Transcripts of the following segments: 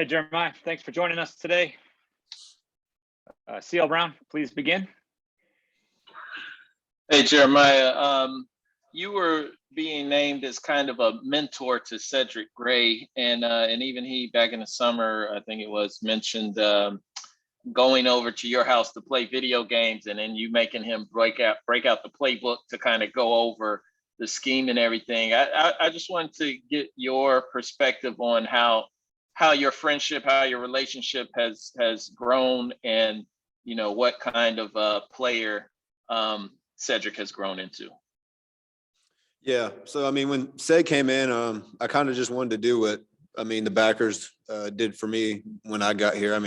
Hey, Jeremiah, thanks for joining us today. CL Brown, please begin. Hey, Jeremiah, you were being named as kind of a mentor to Cedric Gray, and even he back in the summer, I think it was, mentioned going over to your house to play video games, and then you making him break out the playbook to kind of go over the scheme and everything. I just wanted to get your perspective on how your friendship, how your relationship has grown, and what kind of player Cedric has grown into. Yeah. So, when Ced came in, I kind of just wanted to do what, the backers did for me when I got here.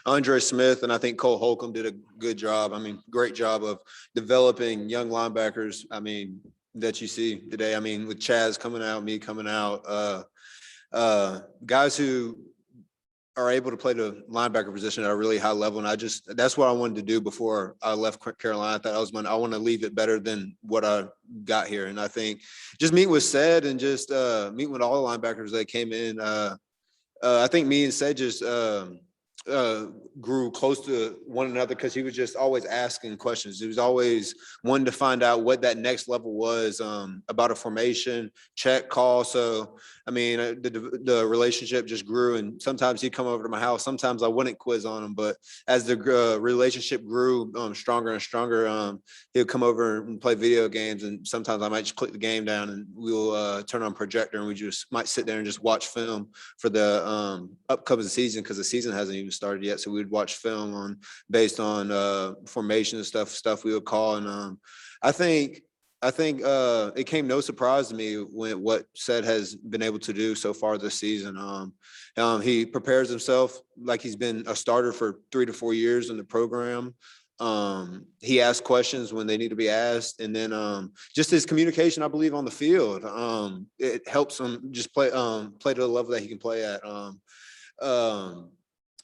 Andre Smith and I think Cole Holcomb did a good job. Great job of developing young linebackers, that you see today. With Chaz coming out, me coming out, guys who are able to play the linebacker position at a really high level. And that's what I wanted to do before I left Carolina. I want to leave it better than what I got here. And I think just meeting with Ced and just meeting with all the linebackers that came in, I think me and Ced just grew close to one another because he was just always asking questions. He was always wanting to find out what that next level was about a formation, check, call. So, the relationship just grew, and sometimes he'd come over to my house. Sometimes I wouldn't quiz on him, but as the relationship grew stronger and stronger, he'll come over and play video games, and sometimes I might just click the game down and we'll turn on projector and we just might sit there and just watch film for the upcoming season because the season hasn't even started yet. So we'd watch film based on formation and stuff we would call. And I think it came no surprise to me when what Ced has been able to do so far this season. He prepares himself like he's been a starter for 3 to 4 years in the program. He asks questions when they need to be asked, and then just his communication, I believe, on the field, it helps him just play to the level that he can play at.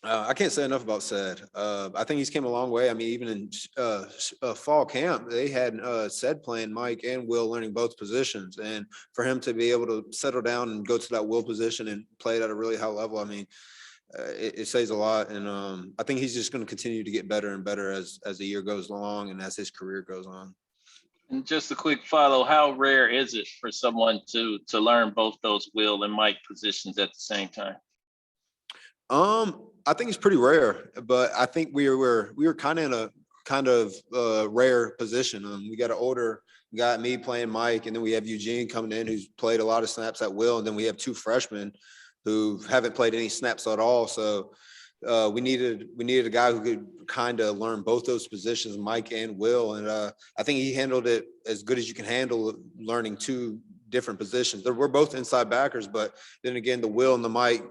I can't say enough about Ced. I think he's came a long way. Even in fall camp, they had Ced playing Mike and Will learning both positions. And for him to be able to settle down and go to that Will position and play it at a really high level, it says a lot. And I think he's just going to continue to get better and better as the year goes along and as his career goes on. And just a quick follow, how rare is it for someone to learn both those Will and Mike positions at the same time? I think it's pretty rare, but I think we were kind of in a rare position. We got an older guy, me playing Mike, and then we have Eugene coming in who's played a lot of snaps at Will, and then we have 2 freshmen who haven't played any snaps at all. So we needed a guy who could kind of learn both those positions, Mike and Will, and I think he handled it as good as you can handle learning 2 different positions. We're both inside backers, but then again, the Will and the Mike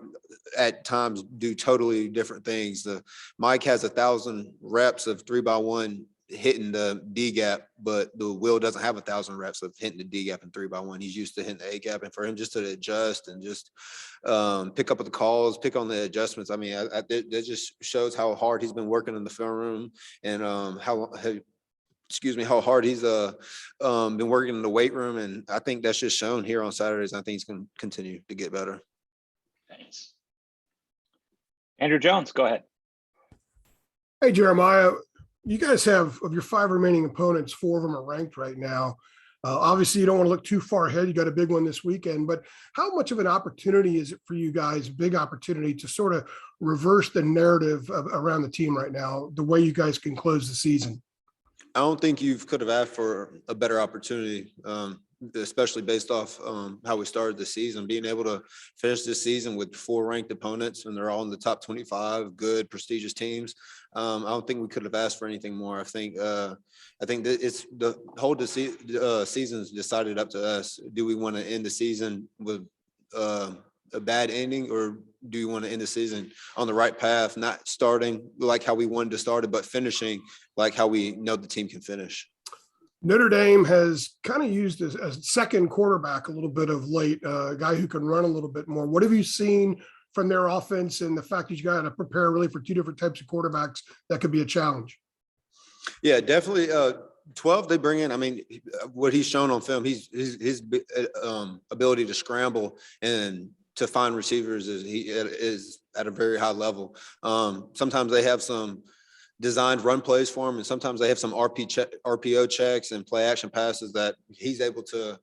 at times do totally different things. The Mike has 1,000 reps of 3x1 hitting the D gap, but the Will doesn't have 1,000 reps of hitting the D gap and 3x1. He's used to hitting the A gap, and for him just to adjust and just pick up the calls, pick on the adjustments. That just shows how hard he's been working in the film room and how hard he's been working in the weight room. And I think that's just shown here on Saturdays. I think he's going to continue to get better. Thanks. Andrew Jones, go ahead. Hey, Jeremiah, you guys have, of your 5 remaining opponents, 4 of them are ranked right now. Obviously, you don't want to look too far ahead. You got a big one this weekend, but how much of an opportunity is it for you guys, big opportunity, to sort of reverse the narrative around the team right now, the way you guys can close the season? I don't think you could have asked for a better opportunity, especially based off how we started the season. Being able to finish this season with 4 ranked opponents, and they're all in the top 25, good, prestigious teams. I don't think we could have asked for anything more. I think that it's the whole season's decided up to us. Do we want to end the season with a bad ending, or do you want to end the season on the right path, not starting like how we wanted to start it, but finishing like how we know the team can finish? Notre Dame has kind of used as a second quarterback a little bit of late, a guy who can run a little bit more. What have you seen from their offense, and the fact that you got to prepare really for 2 different types of quarterbacks that could be a challenge? Yeah, definitely. 12 they bring in. What he's shown on film, his ability to scramble and to find receivers is at a very high level. Sometimes they have some designed run plays for him, and sometimes they have some RPO checks and play action passes that he's able to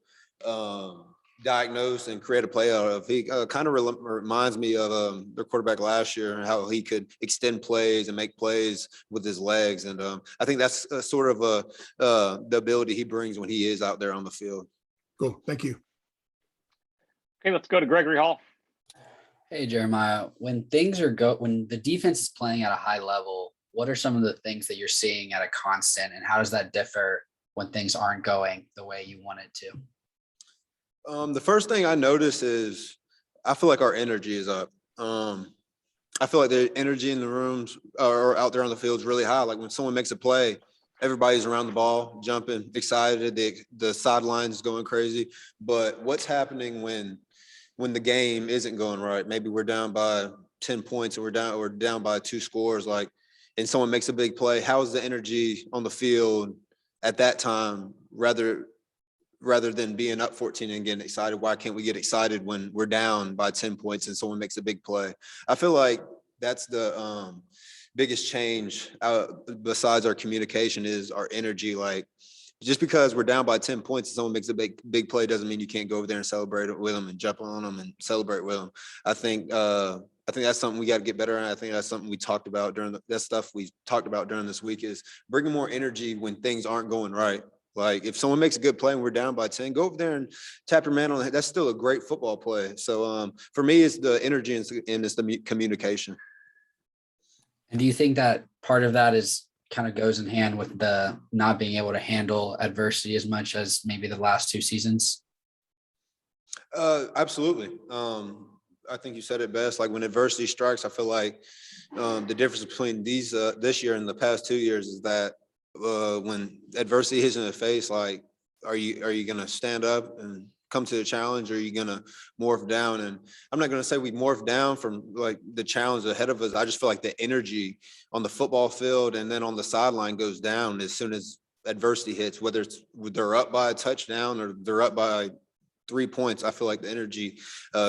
diagnose and create a play out of. He kind of reminds me of their quarterback last year and how he could extend plays and make plays with his legs. And I think that's sort of the ability he brings when he is out there on the field. Cool. Thank you. Okay, let's go to Gregory Hall. Hey, Jeremiah, when the defense is playing at a high level, what are some of the things that you're seeing at a constant, and how does that differ when things aren't going the way you want it to? The first thing I notice is I feel like our energy is up. I feel like the energy in the rooms or out there on the field is really high. Like when someone makes a play, everybody's around the ball, jumping, excited. The sidelines going crazy. But what's happening when the game isn't going right? Maybe we're down by 10 points and we're down by 2 scores, and someone makes a big play. How is the energy on the field at that time rather than being up 14 and getting excited? Why can't we get excited when we're down by 10 points and someone makes a big play? I feel like that's the biggest change besides our communication is our energy. Like, just because we're down by 10 points and someone makes a big play doesn't mean you can't go over there and celebrate it with them and jump on them and celebrate with them. I think that's something we got to get better at. I think that's something we talked about during this week is bringing more energy when things aren't going right. Like if someone makes a good play and we're down by 10, go over there and tap your man on the head. That's still a great football play. So for me, it's the energy and it's the communication. And do you think that part of that is kind of goes in hand with the not being able to handle adversity as much as maybe the last 2 seasons? Absolutely. I think you said it best. Like when adversity strikes, I feel like the difference between this year and the past 2 years is that when adversity hits in the face, like, are you going to stand up and come to the challenge, or are you going to morph down? And I'm not going to say we morph down from like the challenge ahead of us. I just feel like the energy on the football field and then on the sideline goes down as soon as adversity hits, whether they're up by a touchdown or they're up by 3 points. I feel like the energy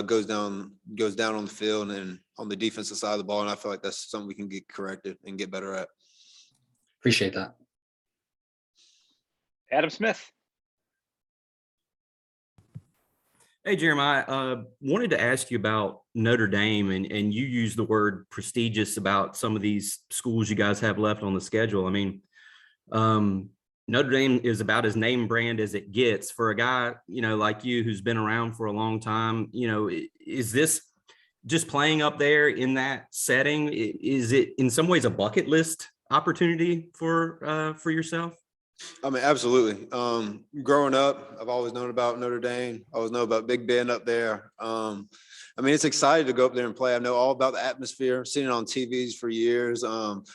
goes down on the field and on the defensive side of the ball. And I feel like that's something we can get corrected and get better at. Appreciate that. Adam Smith. Hey, Jeremiah, wanted to ask you about Notre Dame, and you used the word prestigious about some of these schools you guys have left on the schedule. I mean, Notre Dame is about as name brand as it gets for a guy, like you, who's been around for a long time. Is this just playing up there in that setting? Is it in some ways a bucket list opportunity for yourself? I mean, absolutely. Growing up, I've always known about Notre Dame. I always know about Big Ben up there. I mean, it's exciting to go up there and play. I know all about the atmosphere, seen it on TVs for years.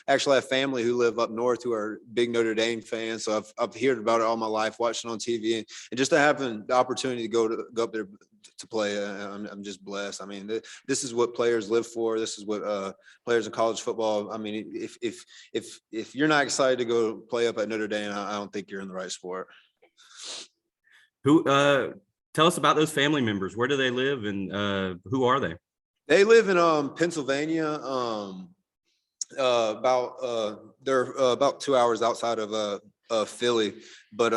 Actually, I have family who live up north who are big Notre Dame fans. So I've heard about it all my life, watching on TV, and just to have the opportunity to go up there to play, I'm just blessed. I mean, this is what players live for. This is what players in college football. I mean, if you're not excited to go play up at Notre Dame, I don't think you're in the right sport. Tell us about those family members. Where do they live, and who are they? They live in Pennsylvania. They're about 2 hours outside of Philly, but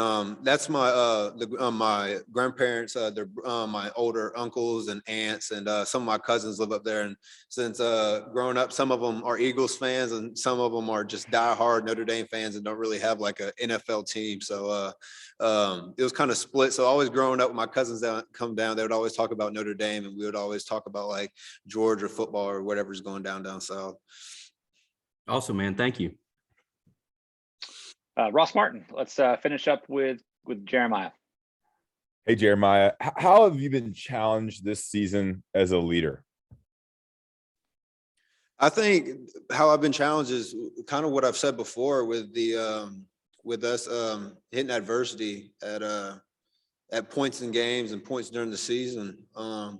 that's my grandparents. They're my older uncles and aunts, and some of my cousins live up there. And since growing up, some of them are Eagles fans, and some of them are just diehard Notre Dame fans and don't really have like an NFL team. So it was kind of split. So always growing up with my cousins that come down, they would always talk about Notre Dame, and we would always talk about like Georgia football or whatever's going down south. Awesome, man. Thank you. Ross Martin, let's finish up with Jeremiah. Hey, Jeremiah, how have you been challenged this season as a leader? I think how I've been challenged is kind of what I've said before with us hitting adversity at points in games and points during the season. I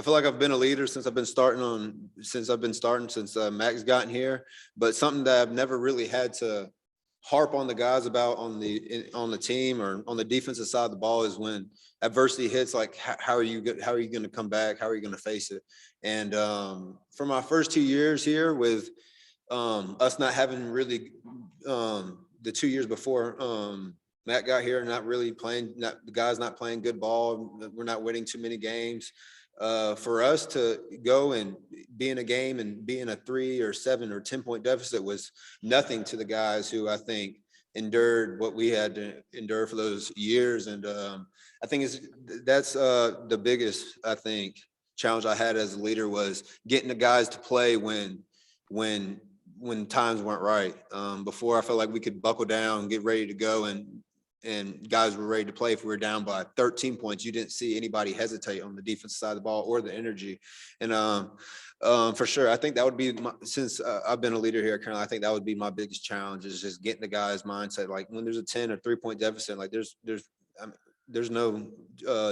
feel like I've been a leader since Max gotten here, but something that I've never really had to harp on the guys about on the team or on the defensive side of the ball is when adversity hits, like how are you going to come back? How are you going to face it? And for my first 2 years here with us not having really the 2 years before Matt got here, not really playing, the guys not playing good ball. We're not winning too many games. For us to go and be in a game and be in a 3 or 7 or 10 point deficit was nothing to the guys who I think endured what we had to endure for those years. And I think that's the biggest, I think, challenge I had as a leader was getting the guys to play when times weren't right. Before I felt like we could buckle down and get ready to go and guys were ready to play. If we were down by 13 points, you didn't see anybody hesitate on the defensive side of the ball or the energy. And for sure, I think that would be since I've been a leader here at Carolina, I think that would be my biggest challenge is just getting the guys' mindset. Like when there's a 10 or 3 point deficit, like there's no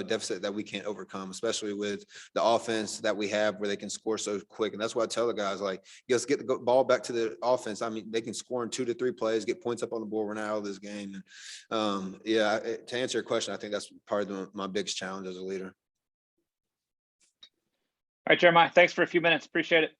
deficit that we can't overcome, especially with the offense that we have where they can score so quick. And that's why I tell the guys, like, let's get the ball back to the offense. I mean, they can score in 2 to 3 plays, get points up on the board. We're not out of this game. And to answer your question, I think that's probably my biggest challenge as a leader. All right, Jeremiah, thanks for a few minutes. Appreciate it.